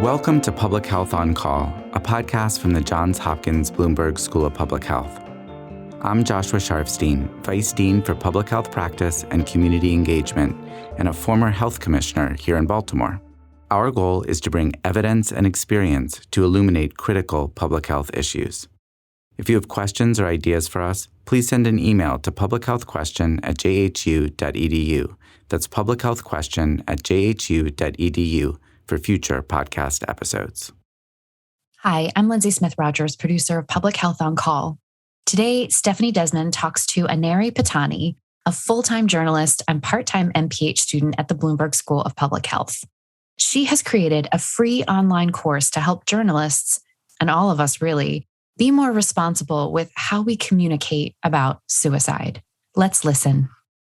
Welcome to Public Health on Call, a podcast from the Johns Hopkins Bloomberg School of Public Health. I'm Joshua Sharfstein, Vice Dean for Public Health Practice and Community Engagement, and a former health commissioner here in Baltimore. Our goal is to bring evidence and experience to illuminate critical public health issues. If you have questions or ideas for us, please send an email to publichealthquestion@jhu.edu. That's publichealthquestion@jhu.edu for future podcast episodes. Hi, I'm Lindsay Smith Rogers, producer of Public Health on Call. Today, Stephanie Desmond talks to Aneri Pattani, a full-time journalist and part-time MPH student at the Bloomberg School of Public Health. She has created a free online course to help journalists, and all of us really, be more responsible with how we communicate about suicide. Let's listen.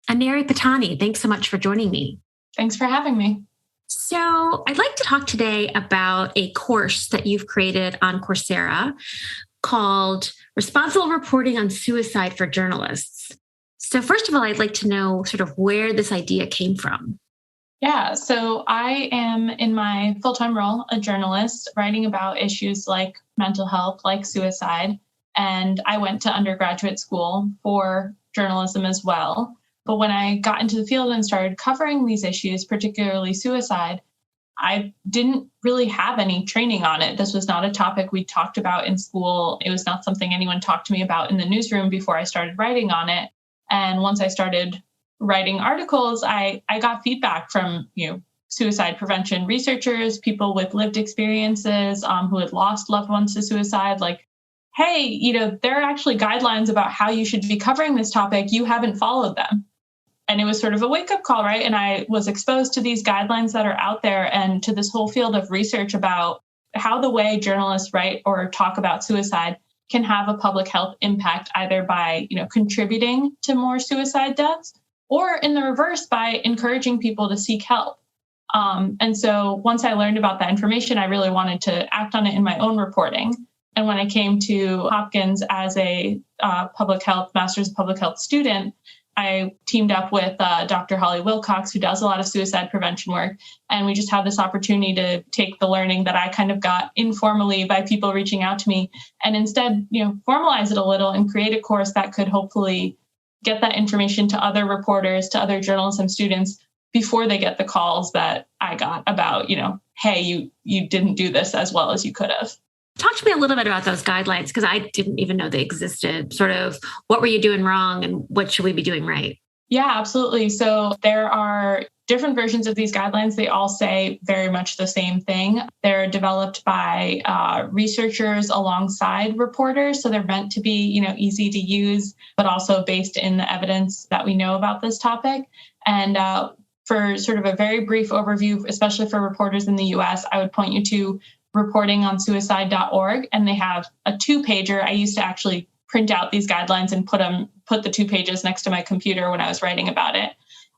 Aneri Pattani, thanks so much for joining me. Thanks for having me. So I'd like to talk today about a course that you've created on Coursera called Responsible Reporting on Suicide for Journalists. So first of all, I'd like to know sort of where this idea came from. Yeah, so I am in my full-time role, a journalist, writing about issues like mental health, like suicide. And I went to undergraduate school for journalism as well. But when I got into the field and started covering these issues, particularly suicide, I didn't really have any training on it. This was not a topic we talked about in school. It was not something anyone talked to me about in the newsroom before I started writing on it. And once I started writing articles, I got feedback from, suicide prevention researchers, people with lived experiences who had lost loved ones to suicide, like, hey, there are actually guidelines about how you should be covering this topic. You haven't followed them. And it was sort of a wake-up call, right? And I was exposed to these guidelines that are out there and to this whole field of research about how the way journalists write or talk about suicide can have a public health impact, either by, contributing to more suicide deaths, or in the reverse, by encouraging people to seek help. And so once I learned about that information, I really wanted to act on it in my own reporting. And when I came to Hopkins as a Master's of Public Health student, I teamed up with Dr. Holly Wilcox, who does a lot of suicide prevention work. And we just had this opportunity to take the learning that I kind of got informally by people reaching out to me and instead, formalize it a little and create a course that could hopefully get that information to other reporters, to other journalism students before they get the calls that I got about, hey, you didn't do this as well as you could have. Talk to me a little bit about those guidelines, because I didn't even know they existed. Sort of what were you doing wrong and what should we be doing right? Yeah, absolutely. So there are different versions of these guidelines. They all say very much the same thing. They're developed by researchers alongside reporters. So they're meant to be, easy to use, but also based in the evidence that we know about this topic. And for sort of a very brief overview, especially for reporters in the US, I would point you to reportingonsuicide.org, and they have a 2-pager. I used to actually print out these guidelines and put the 2 pages next to my computer when I was writing about it.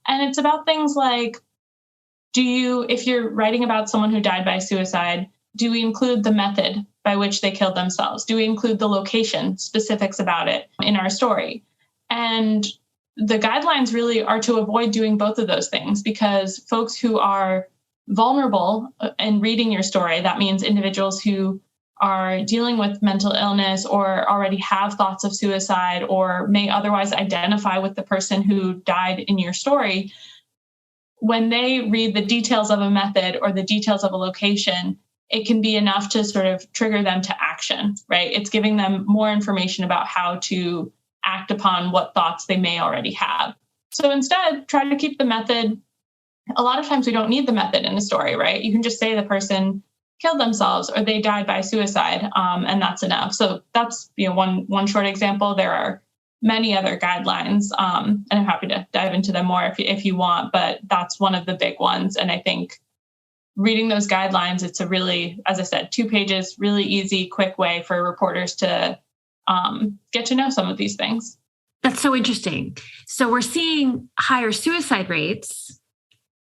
And it's about things like, if you're writing about someone who died by suicide, do we include the method by which they killed themselves? Do we include the location, specifics about it in our story? And the guidelines really are to avoid doing both of those things, because folks who are vulnerable in reading your story, that means individuals who are dealing with mental illness or already have thoughts of suicide or may otherwise identify with the person who died in your story, when they read the details of a method or the details of a location, it can be enough to sort of trigger them to action, right? It's giving them more information about how to act upon what thoughts they may already have. So instead, try to keep the method. A lot of times we don't need the method in a story, right? You can just say the person killed themselves or they died by suicide, and that's enough. So that's one short example. There are many other guidelines, and I'm happy to dive into them more if you want, but that's one of the big ones. And I think reading those guidelines, it's a really, as I said, 2 pages, really easy, quick way for reporters to get to know some of these things. That's so interesting. So we're seeing higher suicide rates.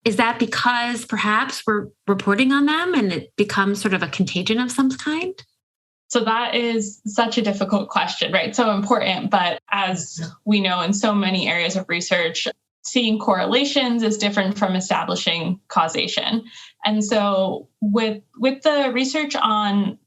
Is that because perhaps we're reporting on them and it becomes sort of a contagion of some kind? So that is such a difficult question, right? So important. But as we know in so many areas of research, seeing correlations is different from establishing causation. And so with the research on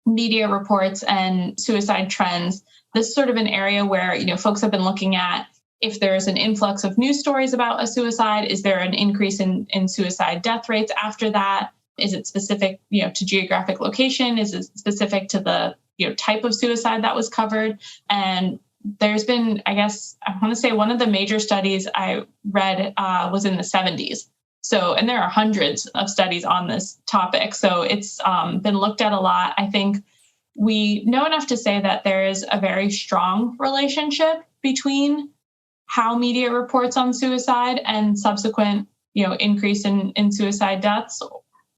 media reports and suicide trends, this is sort of an area where, folks have been looking at if there's an influx of news stories about a suicide, is there an increase in suicide death rates after that? Is it specific, to geographic location? Is it specific to the, type of suicide that was covered? And there's been, I want to say one of the major studies I read was in the 70s. So, and there are hundreds of studies on this topic. So it's been looked at a lot. I think we know enough to say that there is a very strong relationship between how media reports on suicide and subsequent, increase in suicide deaths.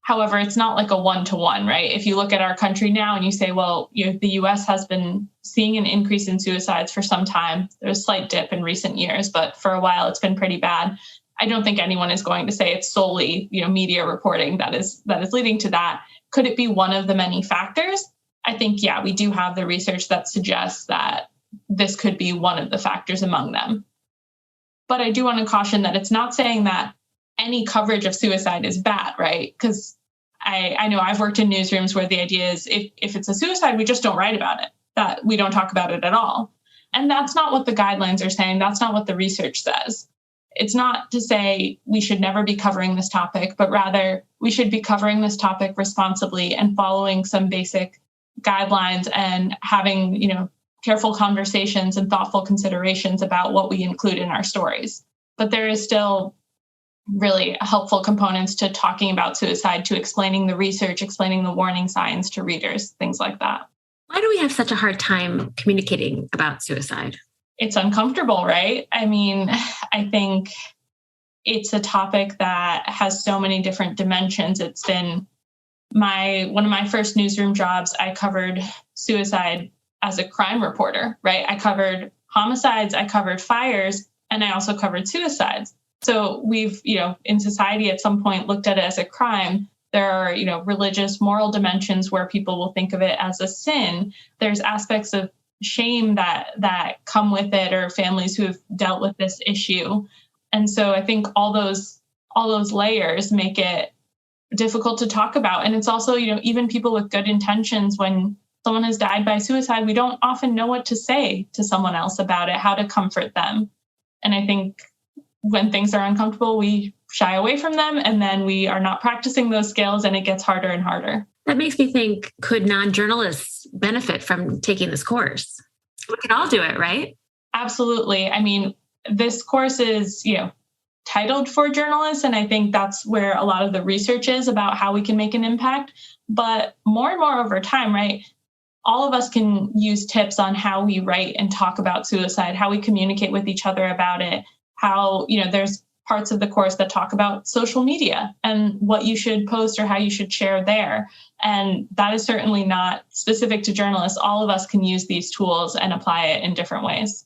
However, it's not like a one-to-one, right? If you look at our country now and you say, well, the US has been seeing an increase in suicides for some time. There's a slight dip in recent years, but for a while it's been pretty bad. I don't think anyone is going to say it's solely, media reporting that is leading to that. Could it be one of the many factors? I think, yeah, we do have the research that suggests that this could be one of the factors among them. But I do want to caution that it's not saying that any coverage of suicide is bad, right? Because I know I've worked in newsrooms where the idea is if it's a suicide, we just don't write about it, that we don't talk about it at all. And that's not what the guidelines are saying. That's not what the research says. It's not to say we should never be covering this topic, but rather we should be covering this topic responsibly and following some basic guidelines and having, careful conversations and thoughtful considerations about what we include in our stories. But there is still really helpful components to talking about suicide, to explaining the research, explaining the warning signs to readers, things like that. Why do we have such a hard time communicating about suicide? It's uncomfortable, right? I mean, I think it's a topic that has so many different dimensions. It's been one of my first newsroom jobs. I covered suicide as a crime reporter, right? I covered homicides, I covered fires, and I also covered suicides. So we've, in society at some point looked at it as a crime. There are, religious, moral dimensions where people will think of it as a sin. There's aspects of shame that come with it, or families who have dealt with this issue. And so I think all those layers make it difficult to talk about. And it's also, even people with good intentions, when someone has died by suicide, we don't often know what to say to someone else about it, how to comfort them. And I think when things are uncomfortable, we shy away from them, and then we are not practicing those skills, and it gets harder and harder. That makes me think, could non-journalists benefit from taking this course? We can all do it, right? Absolutely. I mean, this course is, titled for journalists, and I think that's where a lot of the research is about how we can make an impact. But more and more over time, right? All of us can use tips on how we write and talk about suicide, how we communicate with each other about it, how, there's parts of the course that talk about social media and what you should post or how you should share there. And that is certainly not specific to journalists. All of us can use these tools and apply it in different ways.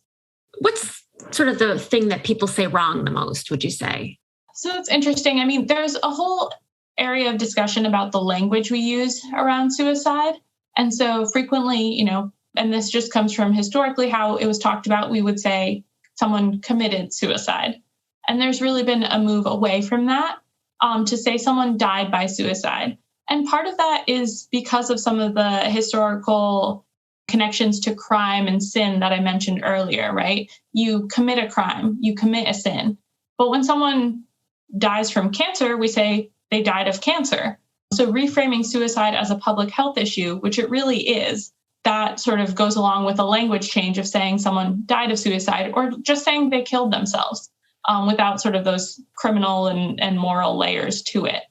What's sort of the thing that people say wrong the most, would you say? So it's interesting. I mean, there's a whole area of discussion about the language we use around suicide. And so frequently, and this just comes from historically how it was talked about, we would say someone committed suicide. And there's really been a move away from that to say someone died by suicide. And part of that is because of some of the historical connections to crime and sin that I mentioned earlier, right? You commit a crime, you commit a sin. But when someone dies from cancer, we say they died of cancer. So reframing suicide as a public health issue, which it really is, that sort of goes along with a language change of saying someone died of suicide, or just saying they killed themselves without sort of those criminal and moral layers to it.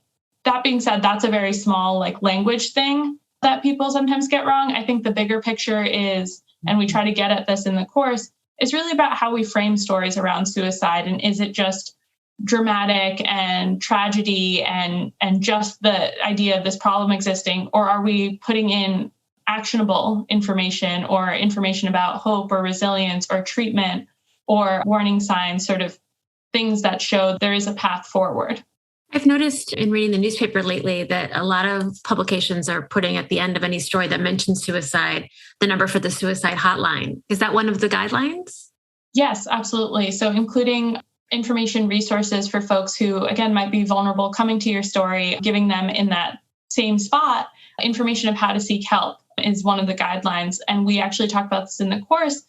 That being said, that's a very small language thing that people sometimes get wrong. I think the bigger picture is, and we try to get at this in the course, is really about how we frame stories around suicide. And is it just dramatic and tragedy and just the idea of this problem existing, or are we putting in actionable information or information about hope or resilience or treatment or warning signs, sort of things that show there is a path forward? I've noticed in reading the newspaper lately that a lot of publications are putting at the end of any story that mentions suicide, the number for the suicide hotline. Is that one of the guidelines? Yes, absolutely. So including information resources for folks who, again, might be vulnerable coming to your story, giving them in that same spot information of how to seek help is one of the guidelines. And we actually talk about this in the course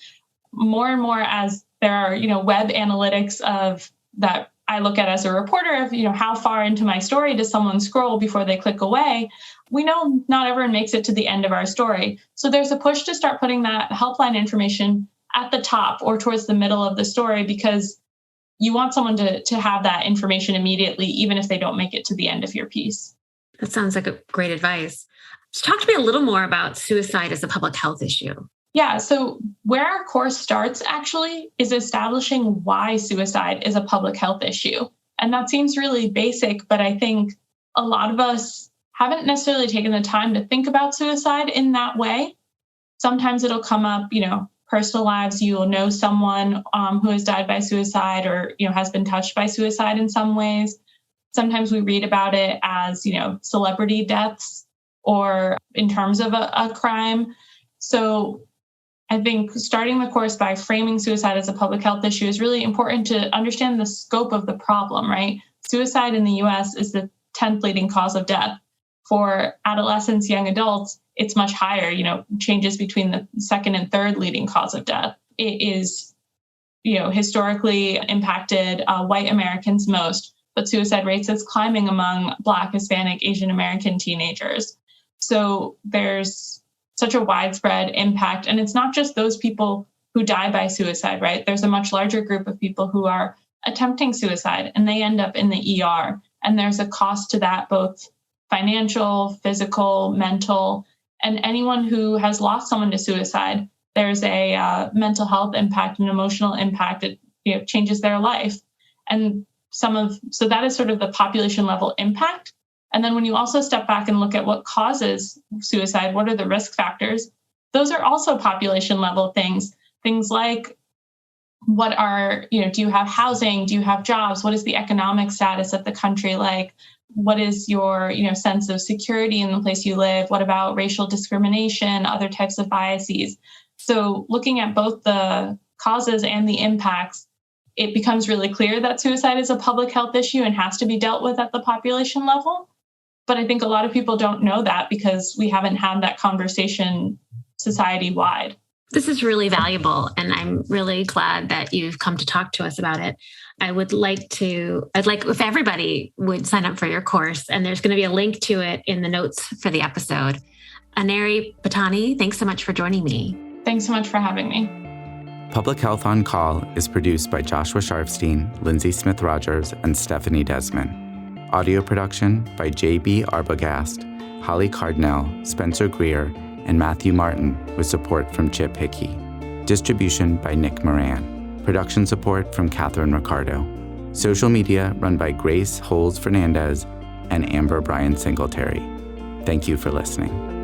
more and more as there are, web analytics of that I look at as a reporter of, how far into my story does someone scroll before they click away? We know not everyone makes it to the end of our story. So there's a push to start putting that helpline information at the top or towards the middle of the story, because you want someone to have that information immediately, even if they don't make it to the end of your piece. That sounds like a great advice. So talk to me a little more about suicide as a public health issue. Yeah, so where our course starts actually is establishing why suicide is a public health issue. And that seems really basic, but I think a lot of us haven't necessarily taken the time to think about suicide in that way. Sometimes it'll come up, personal lives. You'll know someone who has died by suicide or, has been touched by suicide in some ways. Sometimes we read about it as, celebrity deaths or in terms of a crime. So I think starting the course by framing suicide as a public health issue is really important to understand the scope of the problem, right? Suicide in the US is the 10th leading cause of death. For adolescents, young adults, it's much higher, changes between the second and third leading cause of death. It is, historically impacted white Americans most, but suicide rates is climbing among Black, Hispanic, Asian American teenagers. So there's such a widespread impact. And it's not just those people who die by suicide, right? There's a much larger group of people who are attempting suicide and they end up in the ER. And there's a cost to that, both financial, physical, mental, and anyone who has lost someone to suicide, there's a mental health impact, an emotional impact. It changes their life. And so that is sort of the population level impact. And then when you also step back and look at what causes suicide, what are the risk factors? Those are also population level things. Things like what are, do you have housing? Do you have jobs? What is the economic status of the country like? What is your, sense of security in the place you live? What about racial discrimination, other types of biases? So looking at both the causes and the impacts, it becomes really clear that suicide is a public health issue and has to be dealt with at the population level. But I think a lot of people don't know that because we haven't had that conversation society-wide. This is really valuable, and I'm really glad that you've come to talk to us about it. I'd like if everybody would sign up for your course, and there's going to be a link to it in the notes for the episode. Aneri Patani, thanks so much for joining me. Thanks so much for having me. Public Health on Call is produced by Joshua Sharfstein, Lindsay Smith Rogers, and Stephanie Desmond. Audio production by J.B. Arbogast, Holly Cardinell, Spencer Greer, and Matthew Martin with support from Chip Hickey. Distribution by Nick Moran. Production support from Catherine Ricardo. Social media run by Grace Holes Fernandez and Amber Bryan Singletary. Thank you for listening.